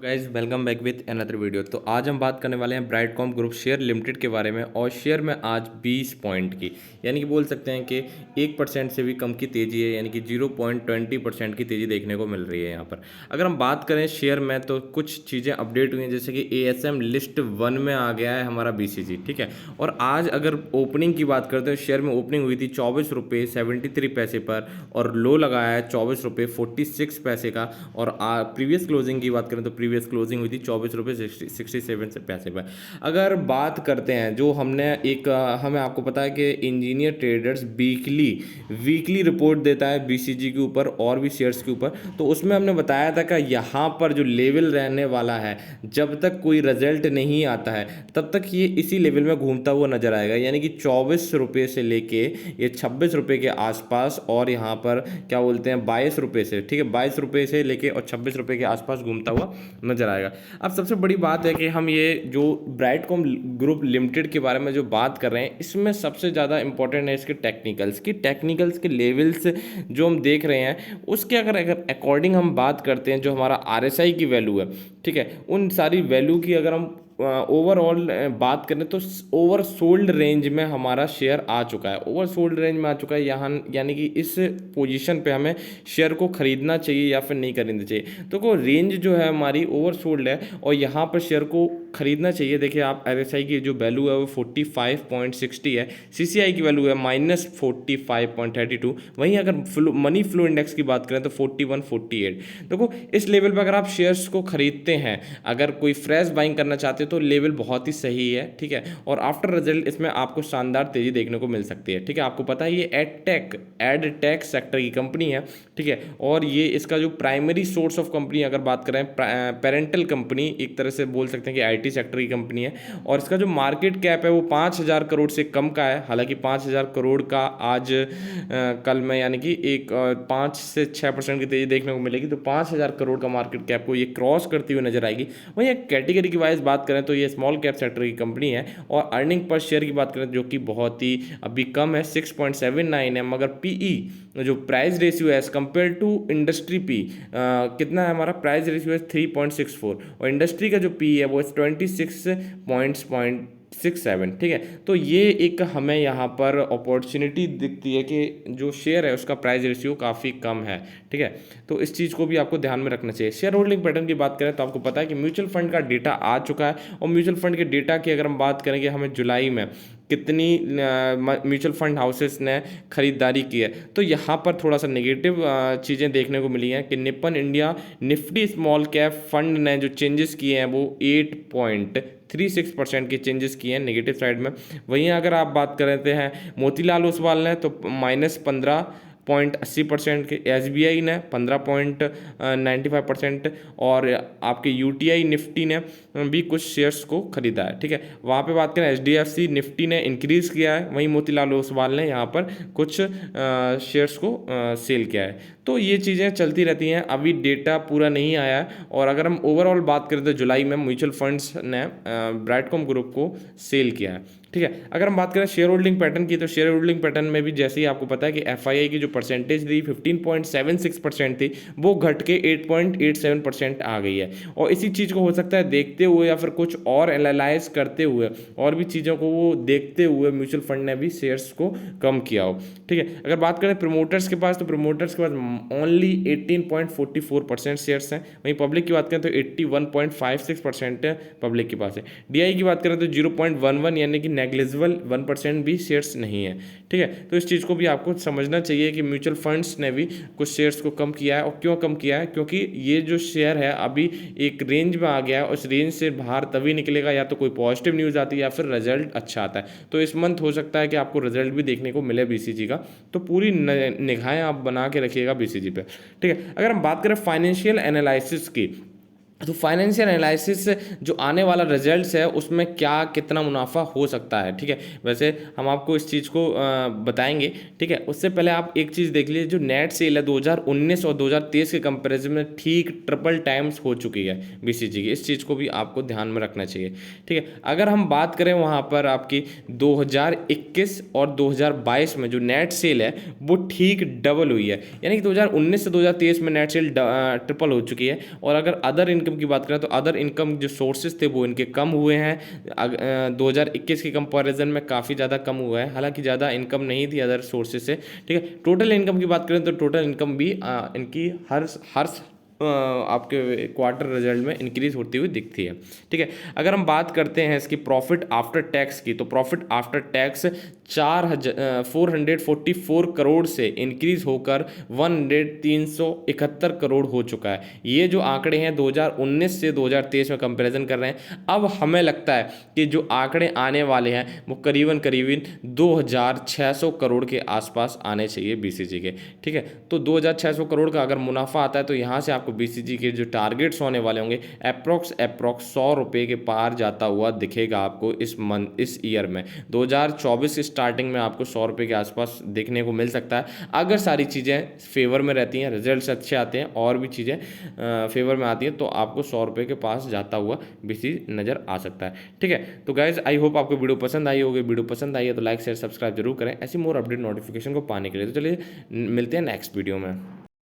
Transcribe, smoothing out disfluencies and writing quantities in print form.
Guys welcome back with another video. तो आज हम बात करने वाले हैं ब्राइटकॉम ग्रुप शेयर लिमिटेड के बारे में। और शेयर में आज 20 पॉइंट की यानी कि बोल सकते हैं कि 1% से भी कम की तेज़ी है, यानी कि 0.20% की तेज़ी देखने को मिल रही है यहाँ पर। अगर हम बात करें शेयर में तो कुछ चीज़ें अपडेट हुई हैं, जैसे कि ASM लिस्ट 1 में आ गया है हमारा BCG, ठीक है। और आज अगर ओपनिंग की बात करते हैं, शेयर में ओपनिंग हुई थी 24 रुपये 73 पैसे पर और लो लगाया है 24 रुपये 46 पैसे का। और प्रीवियस क्लोजिंग की बात करें तो प्रीवियस क्लोजिंग हुई थी 24 रुपये 67 पैसे पर। अगर बात करते हैं जो हमने हमें आपको पता है कि इंजीनियर ट्रेडर्स वीकली रिपोर्ट देता है BCG के ऊपर और भी शेयर्स के ऊपर। तो उसमें हमने बताया था कि यहाँ पर जो लेवल रहने वाला है, जब तक कोई रिजल्ट नहीं आता है तब तक ये इसी लेवल में घूमता हुआ नजर आएगा, यानी कि 24 रुपये से लेके ये 26 रुपये के आसपास, और यहाँ पर क्या बोलते हैं 22 रुपये से, ठीक है, 22 रुपये से लेके और 26 रुपये के आसपास घूमता हुआ नजर आएगा। अब सबसे बड़ी बात है कि हम ये जो ब्राइटकॉम ग्रुप लिमिटेड के बारे में जो बात कर रहे हैं, इसमें सबसे ज़्यादा इंपॉर्टेंट है इसके टेक्निकल्स के लेवल्स जो हम देख रहे हैं उसके अगर अकॉर्डिंग हम बात करते हैं, जो हमारा RSI की वैल्यू है, ठीक है, उन सारी वैल्यू की अगर हम ओवरऑल बात करें तो ओवर सोल्ड रेंज में हमारा शेयर आ चुका है, ओवर सोल्ड रेंज में आ चुका है यहाँ, यानी कि इस पोजीशन पे हमें शेयर को खरीदना चाहिए या फिर नहीं खरीदना चाहिए। तो को रेंज जो है हमारी ओवर सोल्ड है और यहाँ पर शेयर को खरीदना चाहिए। देखिए आप RSI की जो वैल्यू है वो 45.60 है, CCI की वैल्यू है -45.32। वहीं अगर मनी फ्लो इंडेक्स की बात करें तो 41-48। देखो इस लेवल पर अगर आप शेयर्स को खरीदते हैं, अगर कोई फ्रेश बाइंग करना चाहते हो तो लेवल बहुत ही सही है, ठीक है। और आफ्टर रिजल्ट इसमें आपको शानदार तेजी देखने को मिल सकती है, ठीक है। आपको पता है ये एड टेक सेक्टर की कंपनी है, ठीक है। और ये इसका जो प्राइमरी सोर्स ऑफ कंपनी अगर बात करें, पेरेंटल कंपनी एक तरह से बोल सकते हैं कि IT सेक्टर की कंपनी है। और इसका जो मार्केट कैप है वो 5,000 करोड़ से कम का है। हालांकि 5,000 करोड़ का आज कल में यानी कि 5 से 6% की तेजी देखने को मिलेगी, तो 5,000 करोड़ का मार्केट कैप को ये क्रॉस करती हुई नजर आएगी। वहीं एक कैटेगरी की वाइज बात करें तो ये स्मॉल कैप सेक्टर की कंपनी है। और अर्निंग पर शेयर की बात करें जो कि बहुत ही अभी कम है, 6.79 है, मगर PE जो प्राइस रेशियो है as compare to industry P कितना है, हमारा प्राइस रेशियो है 3.64 और इंडस्ट्री का जो PE है वो 26.67, ठीक है। तो ये एक हमें यहाँ पर अपॉर्चुनिटी दिखती है कि जो शेयर है उसका प्राइस रेशियो काफ़ी कम है, ठीक है। तो इस चीज़ को भी आपको ध्यान में रखना चाहिए। शेयर होल्डिंग पैटर्न की बात करें तो आपको पता है कि म्यूचुअल फंड का डेटा आ चुका है। और म्यूचुअल फंड के डेटा की अगर हम बात करेंगे, हमें जुलाई में कितनी म्यूचुअल फंड हाउसेस ने खरीदारी की है, तो यहाँ पर थोड़ा सा नेगेटिव चीज़ें देखने को मिली हैं कि Nippon India Nifty small cap fund ने जो चेंजेस किए हैं वो 8.36% के चेंजेस किए हैं नेगेटिव साइड में। वहीं अगर आप बात करते हैं मोतीलाल ओसवाल ने तो -15.80% के, SBI ने 15.95% और आपके UTI निफ्टी ने भी कुछ शेयर्स को खरीदा है, ठीक है। वहाँ पे बात करें HDFC निफ्टी ने इंक्रीज़ किया है, वहीं मोतीलाल ओसवाल ने यहाँ पर कुछ शेयर्स को सेल किया है। तो ये चीज़ें चलती रहती हैं, अभी डेटा पूरा नहीं आया है। और अगर हम ओवरऑल बात करें तो जुलाई में म्यूचुअल फंड्स ने ब्राइटकॉम ग्रुप को सेल किया है, ठीक है। अगर हम बात करें शेयर होल्डिंग पैटर्न की, तो शेयर होल्डिंग पैटर्न में भी जैसे ही आपको पता है कि FII की जो परसेंटेज थी 15.76% थी, वो घट के 8.87% आ गई है। और इसी चीज़ को हो सकता है देखते हुए या फिर कुछ और एनालाइज करते हुए और भी चीज़ों को वो देखते हुए म्यूचुअल फंड ने भी शेयर्स को कम किया हो, ठीक है। अगर बात करें प्रमोटर्स के पास, तो प्रमोटर्स के पास ओनली 18.44% शेयर्स हैं। वहीं पब्लिक की बात करें तो 81.56% पब्लिक के पास है। DI की बात करें तो 0.11 यानी कि नेग्लिजिबल 1% भी शेयर्स नहीं है, ठीक है। तो इस चीज़ को भी आपको समझना चाहिए कि म्यूचुअल फंड्स ने भी कुछ शेयर्स को कम किया है। और क्यों कम किया है, क्योंकि ये जो शेयर है अभी एक रेंज में आ गया है, उस रेंज से बाहर तभी निकलेगा या तो कोई पॉजिटिव न्यूज़ आती है या फिर रिजल्ट अच्छा आता है। तो इस मंथ हो सकता है कि आपको रिजल्ट भी देखने को मिले BCG का, तो पूरी निगाहें आप बना के रखिएगा BCG पे, ठीक है। अगर हम बात करें फाइनेंशियल एनालिसिस की, तो फाइनेंशियल एनालिसिस जो आने वाला रिजल्ट्स है उसमें क्या कितना मुनाफा हो सकता है, ठीक है। वैसे हम आपको इस चीज़ को बताएंगे, ठीक है। उससे पहले आप एक चीज़ देख लीजिए, जो नेट सेल है 2019 और 2023 के कंपैरिजन में ठीक ट्रिपल टाइम्स हो चुकी है BCG की। इस चीज़ को भी आपको ध्यान में रखना चाहिए, ठीक है। अगर हम बात करें वहाँ पर आपकी 2021 और 2022 में जो नेट सेल है वो ठीक डबल हुई है, यानी कि 2019 से 2023 में नेट सेल ट्रिपल हो चुकी है। और अगर अदर इनकम इनकम की बात करें तो अदर इनकम जो सोर्सेज थे वो इनके कम हुए हैं। 2021 के कंपैरिजन में काफ़ी ज़्यादा कम हुआ है, हालांकि ज़्यादा इनकम नहीं थी अदर सोर्सेज से। ठीक है, टोटल इनकम की बात करें तो टोटल इनकम भी इनकी हर आपके क्वार्टर रिजल्ट में इंक्रीज होती हुई दिखती है। ठीक है, अगर हम बात करते हैं इसकी प्रॉफिट आफ्टर टैक्स की, तो प्रॉफिट आफ्टर टैक्स 444 करोड़ से इंक्रीज होकर 371 करोड़ हो चुका है। ये जो आंकड़े हैं 2019 से 2023 में कंपैरिजन कर रहे हैं। अब हमें लगता है कि जो आंकड़े आने वाले हैं वो करीबन 2600 करोड़ के आसपास आने चाहिए बीसीजी के। ठीक है, तो 2600 करोड़ का अगर मुनाफा आता है तो यहाँ से आपको बीसीजी के जो टारगेट्स होने वाले होंगे अप्रॉक्स 100 रुपये के पार जाता हुआ दिखेगा आपको इस ईयर में। 2024 की स्टार्टिंग में आपको 100 रुपये के आसपास देखने को मिल सकता है अगर सारी चीज़ें फेवर में रहती हैं, रिजल्ट्स अच्छे आते हैं और भी चीज़ें फेवर में आती हैं, तो आपको 100 रुपये के पास जाता हुआ बीसीजी नज़र आ सकता है। ठीक है, तो गाइज आई होप आपको वीडियो पसंद आई होगी। वीडियो पसंद आई है तो लाइक शेयर सब्सक्राइब जरूर करें ऐसी मोर अपडेट नोटिफिकेशन को पाने के लिए। तो चलिए मिलते हैं नेक्स्ट वीडियो में।